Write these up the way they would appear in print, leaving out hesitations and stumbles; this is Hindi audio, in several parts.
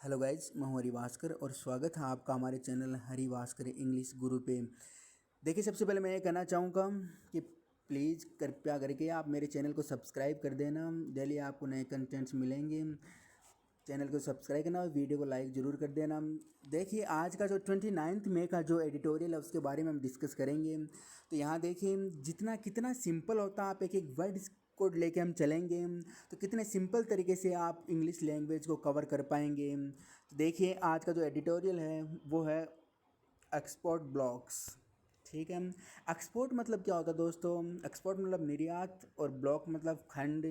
हेलो गाइज, मैं हूँ हरी भास्कर और स्वागत है आपका हमारे चैनल हरी भास्कर इंग्लिश गुरु पे। देखिए, सबसे पहले मैं ये कहना चाहूँगा कि प्लीज़ कृपया करके आप मेरे चैनल को सब्सक्राइब कर देना। डेली आपको नए कंटेंट्स मिलेंगे। चैनल को सब्सक्राइब करना और वीडियो को लाइक ज़रूर कर देना। देखिए, आज का जो 29 मई का जो एडिटोरियल है उसके बारे में हम डिस्कस करेंगे। तो यहाँ देखिए जितना कितना सिंपल होता है, आप एक एक वर्ड को लेके हम चलेंगे तो कितने सिंपल तरीके से आप इंग्लिश लैंग्वेज को कवर कर पाएंगे। तो देखिए, आज का जो एडिटोरियल है वो है एक्सपोर्ट ब्लॉक्स। ठीक है। एक्सपोर्ट मतलब क्या होता है दोस्तों? एक्सपोर्ट मतलब निर्यात और ब्लॉक मतलब खंड।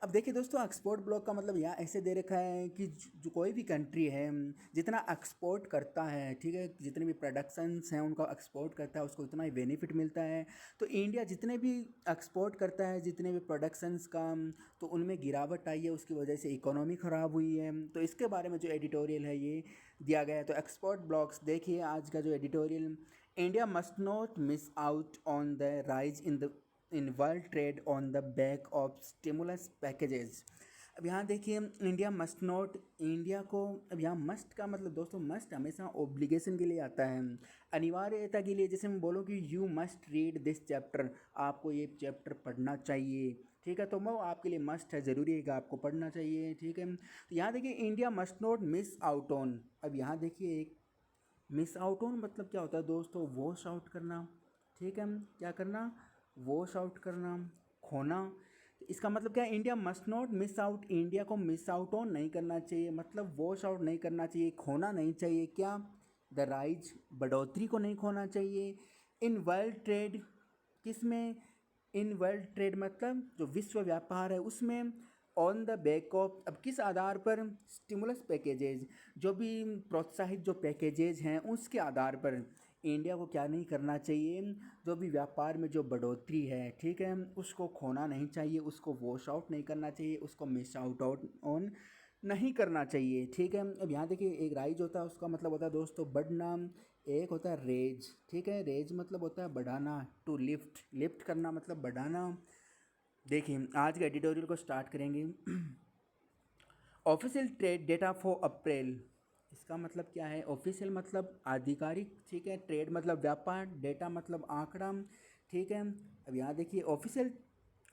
अब देखिए दोस्तों, एक्सपोर्ट ब्लॉक का मतलब यहाँ ऐसे दे रखा है कि जो कोई भी कंट्री है जितना एक्सपोर्ट करता है, ठीक है, जितने भी प्रोडक्शंस हैं उनका एक्सपोर्ट करता है, उसको उतना ही बेनिफिट मिलता है। तो इंडिया जितने भी एक्सपोर्ट करता है, जितने भी प्रोडक्शंस का, तो उनमें गिरावट आई है, उसकी वजह से इकोनॉमी ख़राब हुई है। तो इसके बारे में जो एडिटोरियल है ये दिया गया है। तो एक्सपोर्ट ब्लॉक्स देखिए आज का जो editorial, India must not miss out on the rise in world trade on the back of stimulus packages। अब यहाँ देखिए, इंडिया मस्ट नॉट, इंडिया को, अब यहाँ मस्ट का मतलब दोस्तों, मस्ट हमेशा ओब्लिगेशन के लिए आता है, अनिवार्यता के लिए। जैसे मैं बोलूँ कि you must read this chapter, आपको ये चैप्टर पढ़ना चाहिए, ठीक है, तो वो आपके लिए मस्ट है, ज़रूरी है कि आपको पढ़ना चाहिए, ठीक है। तो यहाँ देखिए, India must not miss out on. अब यहाँ देखिए, एक मिस आउट ऑन मतलब क्या होता है दोस्तों? वॉश आउट करना, ठीक है, क्या करना? वॉश आउट करना, खोना। तो इसका मतलब क्या है? India must not miss out, India को मिस आउट ऑन नहीं करना चाहिए, मतलब वॉश आउट नहीं करना चाहिए, खोना नहीं चाहिए। क्या? द राइज, बढ़ोतरी को नहीं खोना चाहिए। इन वर्ल्ड ट्रेड, किस में? इन वर्ल्ड ट्रेड मतलब जो विश्व व्यापार है उसमें, ऑन द बैक ऑफ, अब किस आधार पर? स्टिमुलस पैकेजेज, जो भी प्रोत्साहित जो पैकेजेज हैं उसके आधार पर इंडिया को क्या नहीं करना चाहिए? जो भी व्यापार में जो बढ़ोतरी है, ठीक है, उसको खोना नहीं चाहिए, उसको वॉश आउट नहीं करना चाहिए, उसको मिस आउट ऑन नहीं करना चाहिए, ठीक है। अब यहाँ देखिए, एक राइज होता है, उसका मतलब होता है दोस्तों बढ़ना, एक होता है रेज, ठीक है, रेज मतलब होता है बढ़ाना, टू लिफ्ट, लिफ्ट करना मतलब बढ़ाना। देखिए, आज के एडिटोरियल को स्टार्ट करेंगे। ऑफिशियल ट्रेड डेटा फॉर अप्रैल, इसका मतलब क्या है? ऑफिशियल मतलब आधिकारिक, ठीक है, ट्रेड मतलब व्यापार, डेटा मतलब आंकड़ा, ठीक है। अब यहाँ देखिए, official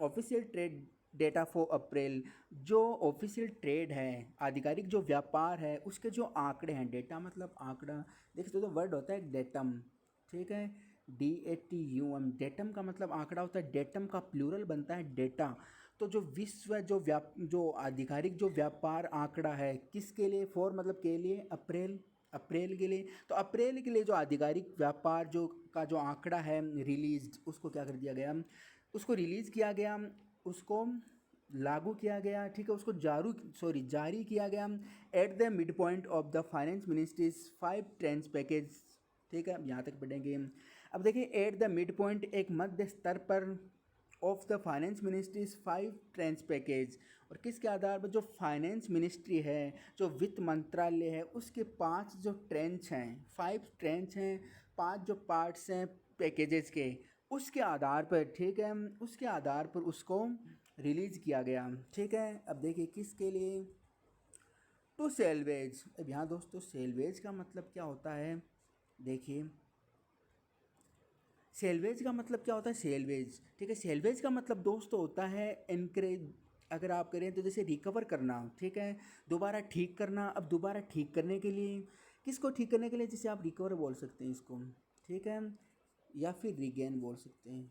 official trade data for अप्रैल, जो ऑफिशियल ट्रेड है, आधिकारिक जो व्यापार है उसके जो आंकड़े हैं, डेटा मतलब आंकड़ा। देखिए तो वर्ड होता है डेटम, ठीक है, DATUM, डेटम का मतलब आंकड़ा होता है, डेटम का प्लूरल बनता है डेटा। तो जो विश्व जो आधिकारिक जो व्यापार आंकड़ा है, किसके लिए? फॉर मतलब के लिए, अप्रैल, अप्रैल के लिए। तो अप्रैल के लिए जो आधिकारिक व्यापार जो आंकड़ा है रिलीज्ड, उसको क्या कर दिया गया? उसको रिलीज़ किया गया, उसको लागू किया गया, ठीक है, उसको जारी किया गया at the mid point of the finance ministries 5 trench package, ठीक है, यहाँ तक पढ़ेंगे। अब देखिए, एट द मिड पॉइंट, एक मध्य स्तर पर, of the finance ministries 5 trench package, और किसके आधार पर? जो फाइनेंस मिनिस्ट्री है, जो वित्त मंत्रालय है, उसके 5 जो ट्रेंच हैं, 5 ट्रेंच हैं, 5 जो पार्ट्स हैं पैकेजेस के, उसके आधार पर, ठीक है, उसके आधार पर उसको रिलीज़ किया गया, ठीक है। अब देखिए किसके लिए? To salvage. अब यहाँ दोस्तों, सेलवेज का मतलब क्या होता है? देखिए, सेलवेज का मतलब क्या होता है? सेलवेज, ठीक है, सेलवेज का मतलब दोस्तों होता है एनकरेज, अगर आप करें तो जैसे रिकवर करना, ठीक है, दोबारा ठीक करना। अब दोबारा ठीक करने के लिए, किसको ठीक करने के लिए? जैसे आप रिकवर बोल सकते हैं इसको, ठीक है, या फिर रिगेन बोल सकते हैं,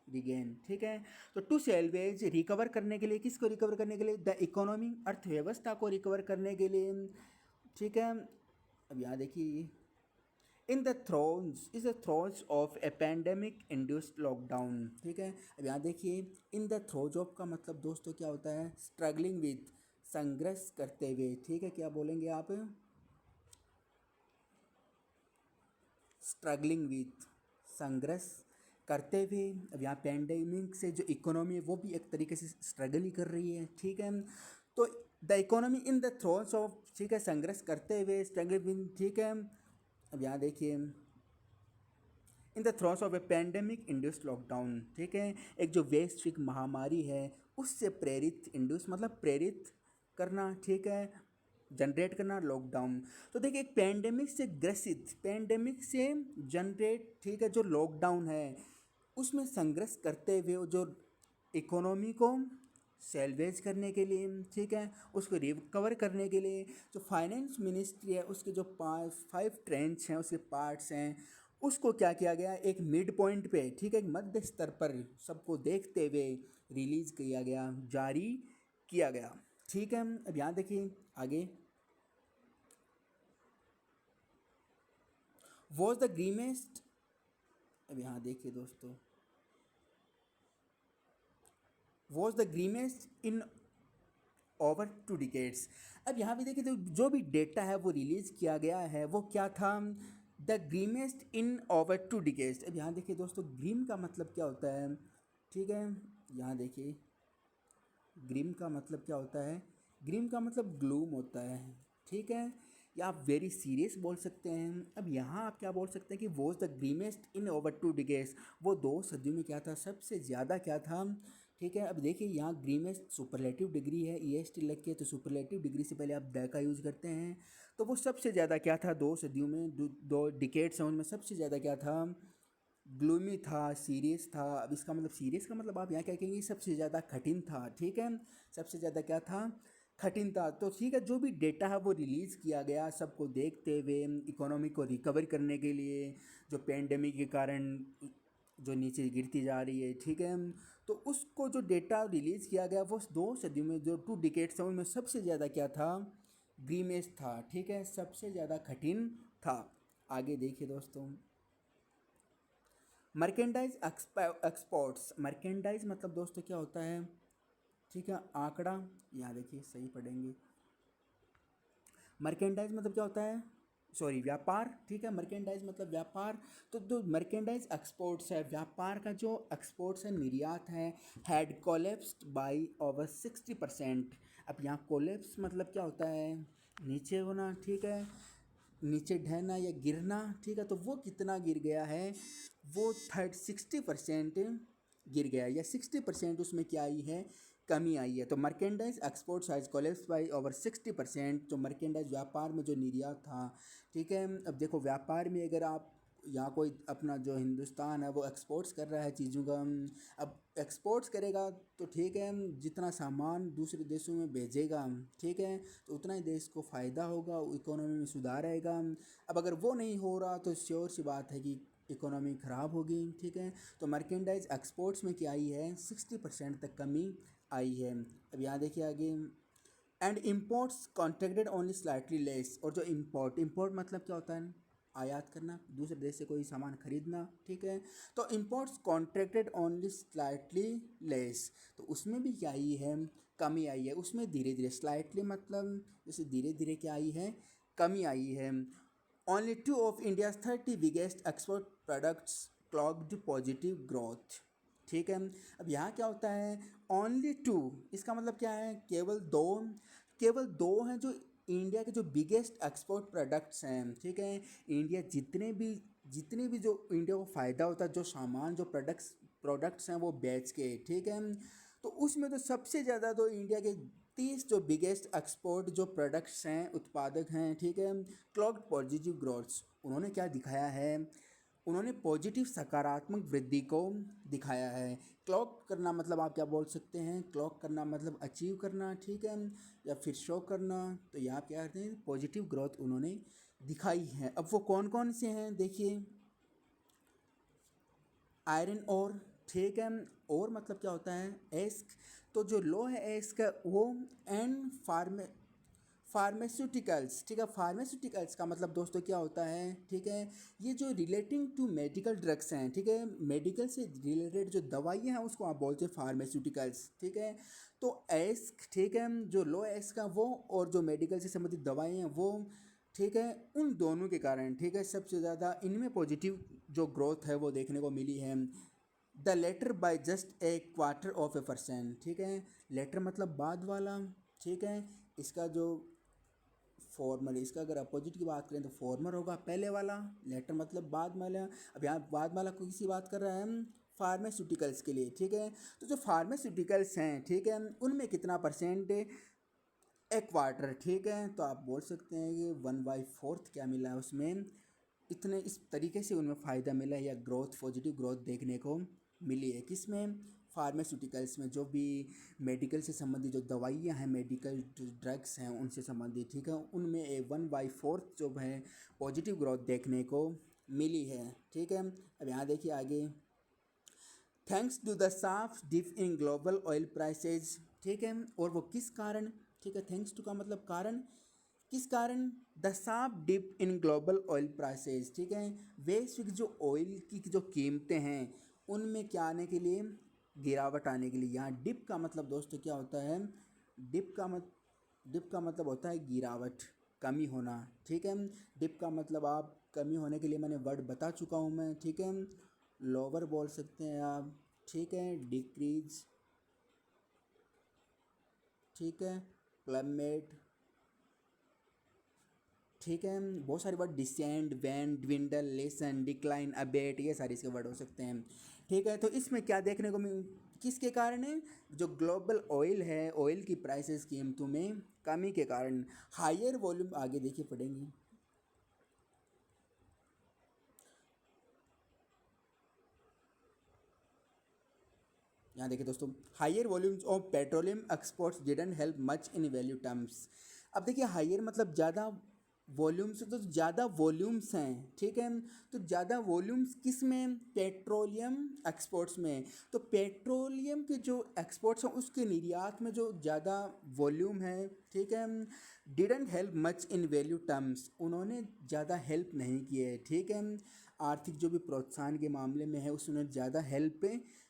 रिगेन, ठीक है। तो टू सेलवेज, रिकवर करने के लिए, किसको रिकवर करने के लिए? द इकोनॉमी, अर्थव्यवस्था को रिकवर करने के लिए, ठीक है। अब यहाँ देखिए, in the thrones is the thrones of A pandemic induced lockdown, ठीक है। अब यहाँ देखिए, इन द थ्रोज ऑफ का मतलब दोस्तों क्या होता है? स्ट्रगलिंग विथ, संघर्ष करते हुए, ठीक है, क्या बोलेंगे आप? स्ट्रगलिंग विथ, संघर्ष करते हुए। अब यहाँ पैंडेमिक से जो इकोनॉमी है वो भी एक तरीके से स्ट्रगल ही कर रही है, ठीक है। तो the economy in the thrones of, ठीक है, संघर्ष करते हुए, स्ट्रगल विथ, ठीक है। अब यहाँ देखिए, in the throws of A pandemic induced lockdown, ठीक है, एक जो वैश्विक महामारी है उससे प्रेरित, इंड्यूस मतलब प्रेरित, करना, ठीक है, जनरेट करना, लॉकडाउन। तो देखिए एक पैंडेमिक से ग्रसित, पैंडेमिक से जनरेट, ठीक है, जो लॉकडाउन है उसमें संघर्ष करते हुए जो इकोनॉमी को सेल्वेज करने के लिए, ठीक है, उसको रिकवर करने के लिए जो फाइनेंस मिनिस्ट्री है उसके जो 5 ट्रेंच हैं, उसके पार्ट्स हैं, उसको क्या किया गया, एक मिड पॉइंट पे, ठीक है, एक मध्य स्तर पर सबको देखते हुए रिलीज किया गया, जारी किया गया, ठीक है। अब यहाँ देखिए आगे, वॉज द ग्रीमेस्ट, अब यहाँ देखिए दोस्तों, was the grimmest in over 2 decades. अब यहाँ भी देखिए तो जो भी डेटा है वो रिलीज़ किया गया है वो क्या था, the grimmest in over 2 decades. अब यहाँ देखिए दोस्तों ग्रीम का मतलब क्या होता है, ठीक है, यहाँ देखिए ग्रीम का मतलब क्या होता है, ग्रीम का मतलब ग्लूम होता है, ठीक है, या आप वेरी सीरियस बोल सकते हैं। अब यहाँ आप क्या बोल सकते हैं कि was the grimmest in over 2 decades, वो 2 सदियों में क्या था, सबसे ज़्यादा क्या था, ठीक है। अब देखिए यहाँ ग्रीमेस्ट सुपरलेटिव डिग्री है, EST लग के, तो सुपरलेटिव डिग्री से पहले आप द का यूज़ करते हैं, तो वो सबसे ज़्यादा क्या था 2 सदियों में, 2 डिकेट्स हैं उनमें सबसे ज़्यादा क्या था, ग्लूमी था, सीरियस था। अब इसका मतलब सीरियस का मतलब आप यहाँ क्या कहेंगे, सबसे ज़्यादा कठिन था, ठीक है, सबसे ज़्यादा क्या था, कठिन था। तो ठीक है, जो भी डेटा है वो रिलीज़ किया गया सबको देखते हुए, इकोनॉमी को रिकवर करने के लिए, जो पेंडेमिक के कारण जो नीचे गिरती जा रही है, ठीक है, तो उसको जो डेटा रिलीज़ किया गया वो 2 सदियों में जो 2 डिकेट्स हैं उनमें सबसे ज़्यादा क्या था, ग्रीमेस्ट था, ठीक है, सबसे ज़्यादा कठिन था। आगे देखिए दोस्तों, मर्केंडाइज एक्सपोर्ट्स, मर्केंडाइज मतलब दोस्तों क्या होता है, ठीक है, आंकड़ा, यहाँ देखिए सही पढ़ेंगे, मर्केंडाइज मतलब क्या होता है, सॉरी व्यापार, ठीक है, मर्केंडाइज मतलब व्यापार। तो जो मर्केंडाइज एक्सपोर्ट्स है, व्यापार का जो एक्सपोर्ट्स है, निर्यात है, हैड कोलेप्स्ड बाई ओवर 60%। अब यहाँ कोलेप्स मतलब क्या होता है, नीचे होना, ठीक है, नीचे ढहना या गिरना, ठीक है, तो वो कितना गिर गया है, वो 60% गिर गया, या 60% उसमें क्या आई है, कमी आई है। तो merchandise export size collapse by over 60%, जो मर्केंडाइज व्यापार में जो निर्यात था, ठीक है। अब देखो व्यापार में अगर आप यहाँ कोई अपना जो हिंदुस्तान है वो एक्सपोर्ट्स कर रहा है चीज़ों का, अब एक्सपोर्ट्स करेगा तो ठीक है, जितना सामान दूसरे देशों में भेजेगा, ठीक है, तो उतना ही देश को फ़ायदा होगा, इकोनॉमी में सुधार आएगा। अब अगर वो नहीं हो रहा तो श्योर सी बात है कि इकोनॉमी ख़राब होगी, ठीक है। तो मर्केंडाइज एक्सपोर्ट्स में क्या आई है, 60% तक कमी आई है। अब यहाँ देखिए आगे, and imports contracted only slightly less, और जो इम्पोर्ट मतलब क्या होता है, आयात करना, दूसरे देश से कोई सामान खरीदना, ठीक है, तो imports contracted only slightly less, तो उसमें भी क्या आई है, कमी आई है, उसमें धीरे धीरे, स्लाइटली मतलब जैसे धीरे धीरे क्या आई है, कमी आई है। Only 2 of India's 30 biggest export products clogged positive growth, ठीक है। अब यहाँ क्या होता है, ओनली 2, इसका मतलब क्या है, केवल 2, केवल 2 हैं जो इंडिया के जो बिगेस्ट एक्सपोर्ट प्रोडक्ट्स हैं, ठीक है। इंडिया जितने भी जो इंडिया को फ़ायदा होता है, जो सामान जो प्रोडक्ट्स हैं वो बेच के, ठीक है, तो उसमें तो सबसे ज़्यादा तो इंडिया के 30 जो बिगेस्ट एक्सपोर्ट जो प्रोडक्ट्स हैं, उत्पादक हैं, ठीक है, क्लॉक्ड पॉजिटिव ग्रोथ्स, उन्होंने क्या दिखाया है, उन्होंने पॉजिटिव सकारात्मक वृद्धि को दिखाया है। क्लॉक करना मतलब आप क्या बोल सकते हैं, क्लॉक करना मतलब अचीव करना, ठीक है, या फिर शो करना, तो यहाँ क्या कहते हैं, पॉजिटिव ग्रोथ उन्होंने दिखाई है। अब वो कौन कौन से हैं देखिए, आयरन और, ठीक है, और मतलब क्या होता है, एस्क, तो जो लो है एस्क का वो, एंड फार्मास्यूटिकल्स, ठीक है, फार्मास्यूटिकल्स का मतलब दोस्तों क्या होता है, ठीक है, ये जो रिलेटिंग टू मेडिकल ड्रग्स हैं, ठीक है, मेडिकल से रिलेटेड जो दवाइयाँ हैं उसको आप बोलते हैं फार्मास्यूटिकल्स, ठीक है। तो एस्क, ठीक है, जो लो एस्क का वो, और जो मेडिकल से संबंधित दवाएँ हैं वो, ठीक है, उन दोनों के कारण, ठीक है, सबसे ज़्यादा इनमें पॉजिटिव जो ग्रोथ है वो देखने को मिली है। द लेटर बाय जस्ट 1/4%, ठीक है, लेटर मतलब बाद वाला, ठीक है, इसका जो फॉर्मर, इसका अगर अपोजिट की बात करें तो फॉर्मर होगा पहले वाला, लेटर मतलब बाद वाला। अब यहाँ बाद वाला को किसी बात कर रहा है हम, फार्मास्यूटिकल्स के लिए, ठीक है। तो जो फार्मास्यूटिकल्स हैं, ठीक है, उनमें कितना परसेंट एक क्वार्टर, ठीक है। तो आप बोल सकते हैं कि 1/4 क्या मिला है उसमें, इतने इस तरीके से उनमें फ़ायदा मिला है या ग्रोथ, पॉजिटिव ग्रोथ देखने को मिली है। किसमें? फार्मास्यूटिकल्स में, जो भी मेडिकल से संबंधित जो दवाइयाँ हैं, मेडिकल ड्रग्स हैं उनसे संबंधित, ठीक है, उनमें 1/4 जो है पॉजिटिव ग्रोथ देखने को मिली है, ठीक है। अब यहाँ देखिए आगे, thanks to the sharp dip in global oil prices, ठीक है। और वो किस कारण, ठीक है, थैंक्स टू का मतलब कारण, किस कारण? The sharp dip in global oil prices, ठीक है। वैश्विक जो ऑयल की जो कीमतें हैं उनमें क्या आने के लिए, गिरावट आने के लिए। यहाँ डिप का मतलब दोस्तों क्या होता है, डिप का मतलब होता है गिरावट, कमी होना, ठीक है। डिप का मतलब आप कमी होने के लिए मैंने वर्ड बता चुका हूँ मैं, ठीक है। लोअर बोल सकते हैं आप, ठीक है, डिक्रीज, ठीक है, प्लमेट, ठीक है। बहुत सारे word, descend, wane, dwindle, lessen, decline, abate, ये सारे इसके वर्ड हो सकते हैं, ठीक है। तो इसमें क्या देखने को किसके कारण है? जो ग्लोबल ऑयल है, ऑयल की प्राइसेस कीमतों में कमी के कारण। हायर वॉल्यूम, आगे देखिए पढ़ेंगे, यहाँ देखिए दोस्तों, higher volumes of petroleum exports didn't help much in value terms. अब देखिए हायर मतलब ज़्यादा, वॉल्यूम्स तो ज़्यादा वॉल्यूम्स हैं, ठीक है। तो ज़्यादा वॉल्यूम्स किस में? पेट्रोलियम एक्सपोर्ट्स में। तो पेट्रोलियम के जो एक्सपोर्ट्स हैं उसके निर्यात में जो ज़्यादा वॉल्यूम है, ठीक है, didn't help much in value terms, उन्होंने ज़्यादा हेल्प नहीं किए, ठीक है। आर्थिक जो भी प्रोत्साहन के मामले में है उसने ज़्यादा हेल्प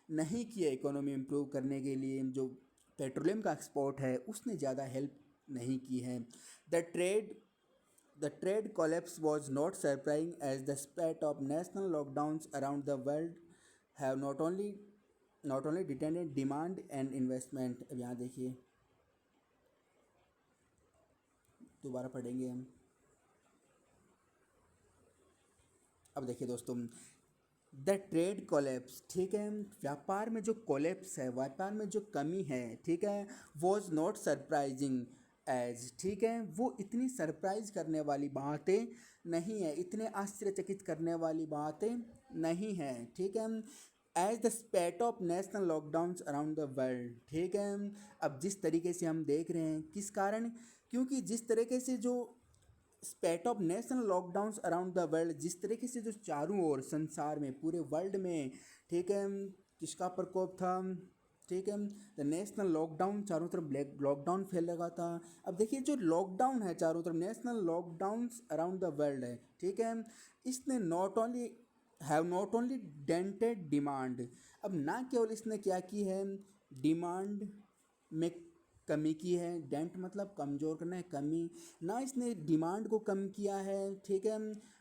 नहीं किया इकोनॉमी इम्प्रूव करने के लिए। जो पेट्रोलियम का एक्सपोर्ट है उसने ज़्यादा हेल्प नहीं की है। The trade The trade collapse was not surprising as the spate of national lockdowns around the world have not only detained demand and investment। अब यहाँ देखिए, दोबारा पढ़ेंगे हम। अब देखिए दोस्तों, द ट्रेड कोलेप्स, ठीक है, व्यापार में जो कोलेप्स है, व्यापार में जो कमी है, ठीक है, वॉज नॉट सरप्राइजिंग एज, ठीक है, वो इतनी सरप्राइज करने वाली बातें नहीं है, इतने आश्चर्यचकित करने वाली बातें नहीं है, ठीक है। As the spate of national lockdowns around the world, ठीक है। अब जिस तरीके से हम देख रहे हैं, किस कारण? क्योंकि जिस तरीके से जो स्पेट of national lockdowns around the world, जिस तरीके से जो चारों ओर संसार में, पूरे वर्ल्ड में, ठीक है, किसका प्रकोप था, ठीक है, द नेशनल लॉकडाउन, चारों तरफ ब्लैक लॉकडाउन फैल लगा था। अब देखिए जो लॉकडाउन है चारों तरफ, national lockdowns around the world है, ठीक है, इसने नॉट ओनली डेंटेड डिमांड, अब ना केवल इसने क्या की है, डिमांड में कमी की है, डेंट मतलब कमज़ोर करना है, कमी, ना इसने डिमांड को कम किया है, ठीक है,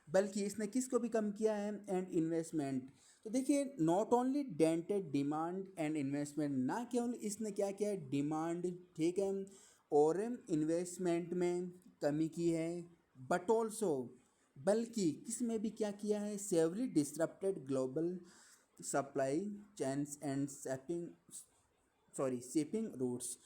बल्कि इसने किसको भी कम किया है, एंड इन्वेस्टमेंट। तो देखिए not only dented demand and investment, ना केवल इसने क्या किया है, डिमांड, ठीक है, और इन्वेस्टमेंट में कमी की है, बट ऑल्सो, बल्कि किस में भी क्या किया है, severely disrupted global supply chains and shipping routes,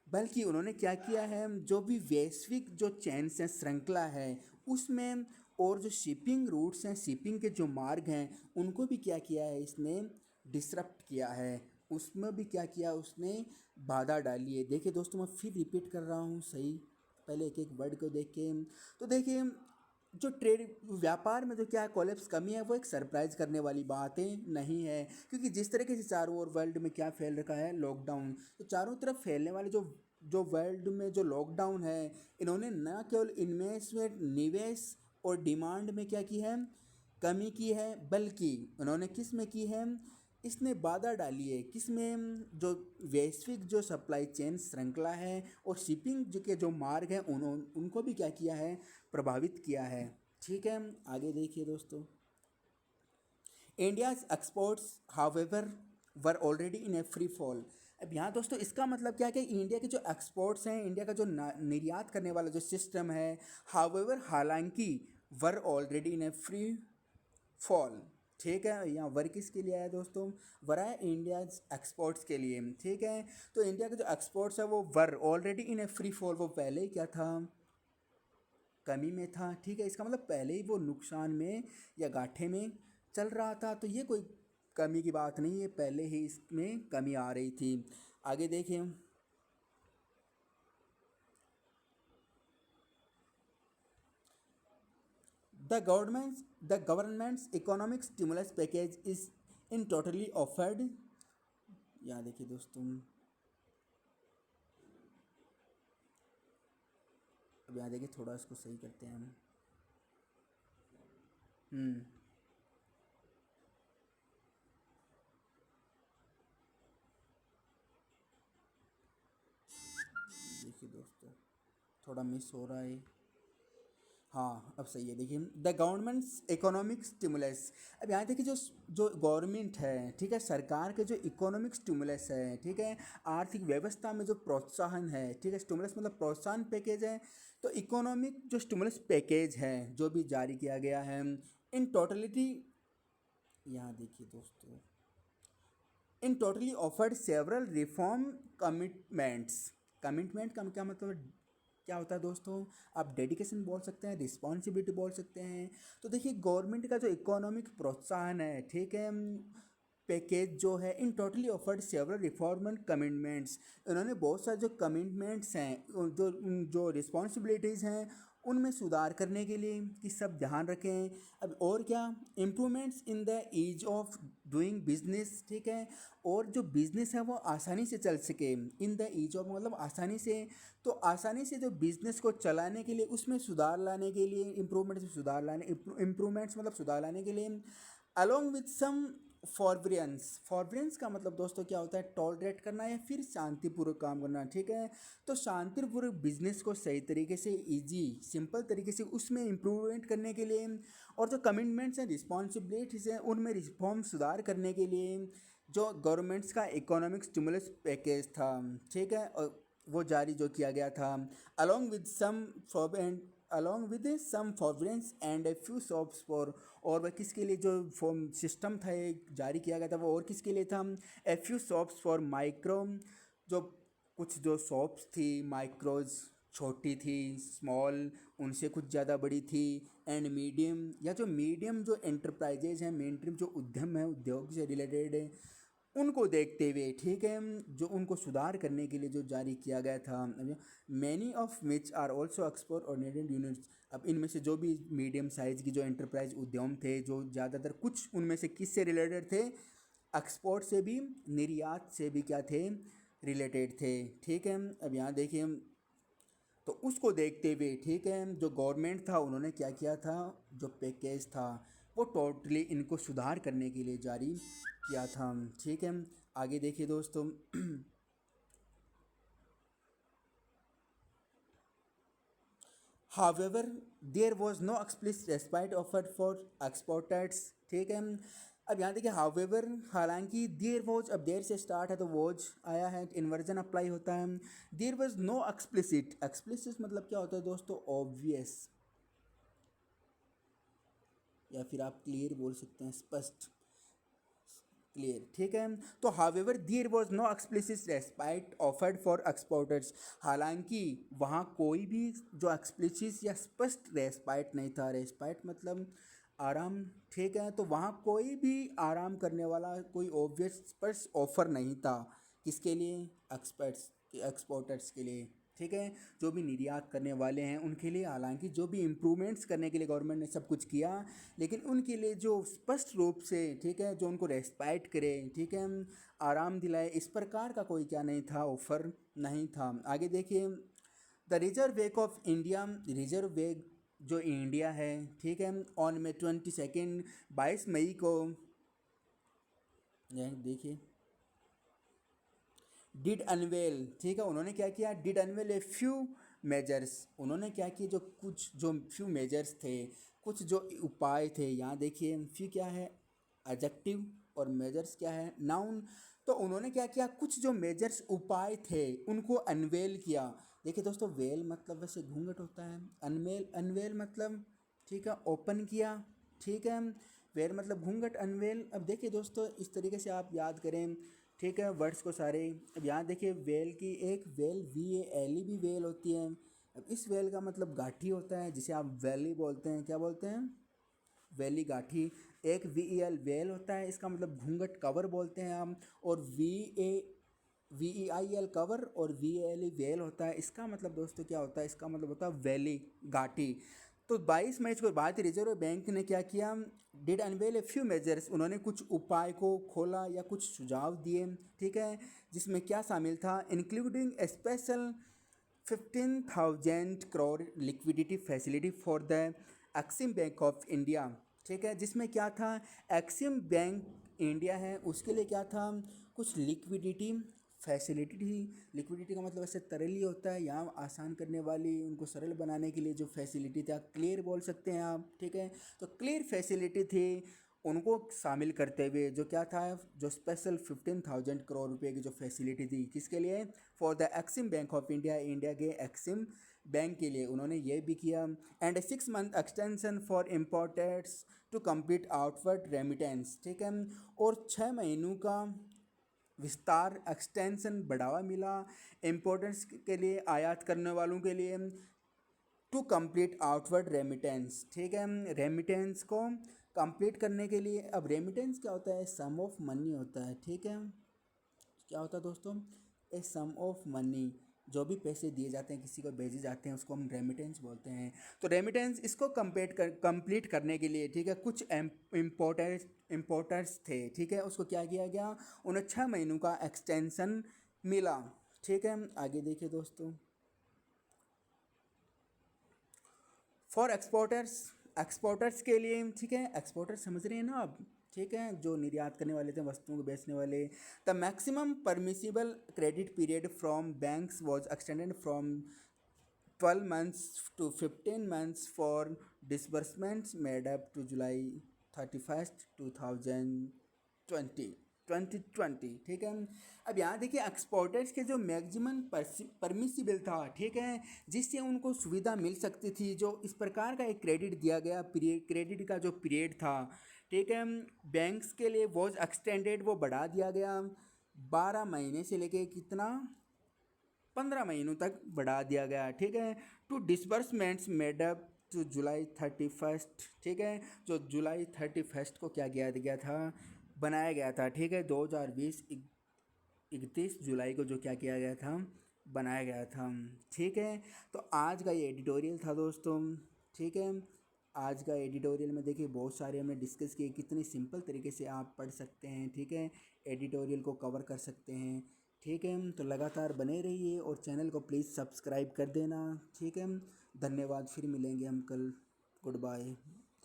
बल्कि उन्होंने क्या किया है, जो भी वैश्विक जो चेन्स हैं, श्रृंखला है उसमें, और जो शिपिंग रूट्स हैं, शिपिंग के जो मार्ग हैं उनको भी क्या किया है, इसने डिसरप्ट किया है, उसमें भी क्या किया उसने, बाधा डाली है। देखिए दोस्तों मैं फिर रिपीट कर रहा हूँ सही, पहले एक एक वर्ड को देख के, तो देखिए जो ट्रेड, व्यापार में जो क्या कोलेप्स, कमी है, वो एक सरप्राइज करने वाली बातें नहीं है, क्योंकि जिस तरीके से चारों ओर वर्ल्ड में क्या फैल रखा है, लॉकडाउन, तो चारों तरफ फैलने वाले जो जो वर्ल्ड में जो लॉकडाउन है, इन्होंने न केवल इन्वेस्टमेंट, निवेश और डिमांड में क्या की है, कमी की है, बल्कि उन्होंने किस में की है, इसने बाधा डाली है, किस में, जो वैश्विक जो सप्लाई चेन श्रृंखला है और शिपिंग जो के जो मार्ग हैं उनको भी क्या किया है, प्रभावित किया है, ठीक है। आगे देखिए दोस्तों, India's exports however were already in A free fall. अब यहाँ दोस्तों इसका मतलब क्या है कि इंडिया के जो एक्सपोर्ट्स हैं, इंडिया का जो निर्यात करने वाला जो सिस्टम है, हावेवर हालांकि, were already in A free fall, ठीक है। यहाँ वर किसके लिए आया दोस्तों? वर आया इंडिया एक्सपोर्ट्स के लिए, ठीक है। तो इंडिया के जो एक्सपोर्ट्स है वो were already in A free fall, वो पहले ही क्या था? कमी में था, ठीक है। इसका मतलब पहले ही वो नुकसान में या घाटे में चल रहा था, तो ये कोई कमी की बात नहीं है, पहले ही इसमें कमी आ रही थी। आगे देखें, the governments economic stimulus package is in totally offered. यहाँ देखिए दोस्तों, अब यहाँ देखिए थोड़ा इसको सही करते हैं हम। हम्म देखिए दोस्तों, थोड़ा मिस हो रहा है। हाँ अब सही है। देखिए, द गवर्नमेंट्स इकोनॉमिक स्टिमुलस। अब यहाँ देखिए, जो जो गवर्नमेंट है, ठीक है, सरकार के जो इकोनॉमिक स्टिमुलस है, ठीक है, आर्थिक व्यवस्था में जो प्रोत्साहन है, ठीक है, स्टिमुलस मतलब प्रोत्साहन पैकेज है। तो इकोनॉमिक जो स्टिमुलस पैकेज है जो भी जारी किया गया है इन टोटलिटी, यहाँ देखिए दोस्तों, in totally offered several reform commitments. Commitment का क्या मतलब क्या होता है दोस्तों? आप डेडिकेशन बोल सकते हैं, रिस्पॉन्सिबिलिटी बोल सकते हैं। तो देखिए, गवर्नमेंट का जो इकोनॉमिक प्रोत्साहन है, ठीक है, पैकेज जो है in totally offered several reform and commitments. इन्होंने बहुत सारे जो कमिटमेंट्स हैं, जो रिस्पॉन्सिबिलिटीज़ हैं, उनमें सुधार करने के लिए कि सब ध्यान रखें। अब और क्या, improvements in the ease of doing business, ठीक है, और जो बिज़नेस है वो आसानी से चल सके। इन द ईज ऑफ मतलब आसानी से, तो आसानी से जो बिज़नेस को चलाने के लिए उसमें सुधार लाने के लिए, इम्प्रूवमेंट्स मतलब सुधार लाने के लिए, अलॉन्ग विथ सम फॉरबियंस। फॉरबियंस का मतलब दोस्तों क्या होता है? टॉलरेट करना या फिर शांतिपूर्वक काम करना, ठीक है। तो शांतिपूर्वक बिजनेस को सही तरीके से, इजी सिंपल तरीके से उसमें इम्प्रूवमेंट करने के लिए, और जो कमिटमेंट्स हैं, रिस्पॉन्सिबिलिटीज़ हैं, उनमें रिफॉर्म सुधार करने के लिए जो गवर्नमेंट्स का इकोनॉमिक स्टिमुलस पैकेज था, ठीक है, और वो जारी जो किया गया था, along with some along with some forbearances and a few shops for, और वह किसके लिए जो फॉर्म सिस्टम था ये जारी किया गया था, वो और किसके लिए था? ए फ्यू शॉप्स फॉर माइक्रो, जो कुछ जो शॉप्स थी माइक्रोज, छोटी थी, स्मॉल उनसे कुछ ज़्यादा बड़ी थी, एंड मीडियम, या जो मीडियम जो एंटरप्राइजेज हैं, मेन जो उद्यम है, उद्योग से रिलेटेड है, उनको देखते हुए, ठीक है, जो उनको सुधार करने के लिए जो जारी किया गया था। Many of which are also export oriented units. अब इनमें से जो भी मीडियम साइज़ की जो एंटरप्राइज उद्यम थे, जो ज़्यादातर कुछ उनमें से किससे रिलेटेड थे? एक्सपोर्ट से भी, निर्यात से भी क्या थे? रिलेटेड थे, ठीक है। अब यहाँ देखिए, तो उसको देखते हुए, ठीक है, जो गवर्नमेंट था उन्होंने क्या किया था? जो पैकेज था वो टोटली इनको सुधार करने के लिए जारी किया था, ठीक है। आगे देखिए दोस्तों, however there was no explicit respite offered for exporters, ठीक है। अब यहाँ देखिए, हावेवर हालांकि, देयर वॉज, अब देर से स्टार्ट है तो वॉज आया है, इन्वर्जन अप्लाई होता है। There was no explicit, explicit मतलब क्या होता है दोस्तों? ऑब्वियस, या फिर आप क्लियर बोल सकते हैं, स्पष्ट, क्लियर, ठीक है। तो however there was no explicit respite offered for exporters. हालांकि वहाँ कोई भी जो एक्सप्लिसिट या स्पष्ट रेस्पाइट नहीं था, रेस्पाइट मतलब आराम, ठीक है, तो वहाँ कोई भी आराम करने वाला कोई ऑब्वियस स्पष्ट ऑफर नहीं था। किसके लिए? एक्सपोर्टर्स के लिए, ठीक है, जो भी निर्यात करने वाले हैं उनके लिए। हालांकि जो भी इम्प्रूवमेंट्स करने के लिए गवर्नमेंट ने सब कुछ किया, लेकिन उनके लिए जो स्पष्ट रूप से, ठीक है, जो उनको रेस्पाइट करे, ठीक है, आराम दिलाए, इस प्रकार का कोई क्या नहीं था? ऑफर नहीं था। आगे देखिए, the reserve bank of India, reserve bank जो इंडिया है, ठीक है, ऑन में 22 22 मई को, यह देखिए, डिड अनवेल, ठीक है, उन्होंने क्या किया? Did unveil a few measures. उन्होंने क्या किए? जो कुछ जो फ्यू मेजर्स थे, कुछ जो उपाय थे, यहाँ देखिए, फ्यू क्या है? एडजेक्टिव, और मेजर्स क्या है? नाउन। तो उन्होंने क्या किया? कुछ जो मेजर्स उपाय थे उनको अनवेल किया। देखिए दोस्तों, वेल मतलब वैसे घूंघट होता है, अनवेल, अनवेल मतलब, ठीक है, ओपन किया, ठीक है, वेल मतलब घूंघट, अनवेल। अब देखिए दोस्तों, इस तरीके से आप याद करें, ठीक है, वर्ड्स को सारे। अब यहाँ देखिए वेल की एक वेल VALE भी वेल होती है। अब इस वेल का मतलब गाठी होता है, जिसे आप वैली बोलते हैं। क्या बोलते हैं? वैली, गाठी। एक VEL वेल होता है, इसका मतलब घूंघट, कवर बोलते हैं हम। और VEIL कवर और VALE वेल होता है। इसका मतलब दोस्तों क्या होता है? इसका मतलब होता है वैली, गाठी। तो 22 मई को भारतीय रिजर्व बैंक ने क्या किया? Did unveil a few measures. उन्होंने कुछ उपाय को खोला या कुछ सुझाव दिए, ठीक है, जिसमें क्या शामिल था? Including A special 15,000 crore liquidity facility for the EXIM bank of India, ठीक है, जिसमें क्या था? एक्सिम बैंक इंडिया है, उसके लिए क्या था? कुछ लिक्विडिटी फैसिलिटी थी। लिक्विडिटी का मतलब ऐसे तरल ही होता है, यहाँ आसान करने वाली, उनको सरल बनाने के लिए जो फैसिलिटी था, क्लियर बोल सकते हैं आप, ठीक है। तो क्लियर फैसिलिटी थी, उनको शामिल करते हुए जो क्या था? जो स्पेशल 15,000 करोड़ रुपए की जो फैसिलिटी थी, किसके लिए? For the EXIM bank of India, India के एक्सिम बैंक के लिए उन्होंने ये भी किया। And 6 month extension for importers to complete outward remittance, ठीक है। और 6 महीनों का विस्तार, एक्सटेंशन, बढ़ावा मिला इम्पोर्टेंस के लिए, आयात करने वालों के लिए, टू कंप्लीट आउटवर्ड रेमिटेंस, ठीक है, रेमिटेंस को कंप्लीट करने के लिए। अब रेमिटेंस क्या होता है? सम ऑफ मनी होता है, ठीक है। क्या होता है दोस्तों? ए सम ऑफ मनी, जो भी पैसे दिए जाते हैं, किसी को भेजे जाते हैं, उसको हम रेमिटेंस बोलते हैं। तो रेमिटेंस इसको कंप्लीट करने के लिए, ठीक है, कुछ इम्पोर्टर्स थे, ठीक है, उसको क्या किया गया? उन्हें 6 महीनों का एक्सटेंशन मिला, ठीक है। आगे देखिए दोस्तों, फॉर एक्सपोर्टर्स, एक्सपोर्टर्स के लिए, ठीक है, एक्सपोर्टर समझ रहे हैं ना आप, ठीक है, जो निर्यात करने वाले थे, वस्तुओं को बेचने वाले। The maximum permissible credit period from banks was extended from 12 months to 15 months for disbursements made up to July 31st 2020, 2020, ठीक है। अब यहाँ देखिए, एक्सपोर्टर्स के जो मैक्सिमम परमिसिबल था, ठीक है, जिससे उनको सुविधा मिल सकती थी, जो इस प्रकार का एक क्रेडिट दिया गया, पीरियड, क्रेडिट का जो पीरियड था, ठीक है, बैंक्स के लिए वॉज एक्सटेंडेड, वो बढ़ा दिया गया 12 महीने से लेके कितना? 15 महीनों तक बढ़ा दिया गया, ठीक है। To disbursements made up to July 31st, ठीक है, जो जुलाई 31st को क्या किया गया था? बनाया गया था, ठीक है, 2020 31 जुलाई को जो क्या किया गया था? बनाया गया था, ठीक है। तो आज का ये एडिटोरियल था दोस्तों, ठीक है। आज का एडिटोरियल में देखिए बहुत सारे हमने डिस्कस किए, कितनी सिंपल तरीके से आप पढ़ सकते हैं, ठीक है, एडिटोरियल को कवर कर सकते हैं, ठीक है। तो लगातार बने रहिए और चैनल को प्लीज़ सब्सक्राइब कर देना, ठीक है। धन्यवाद, फिर मिलेंगे हम कल। गुड बाय,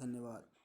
धन्यवाद।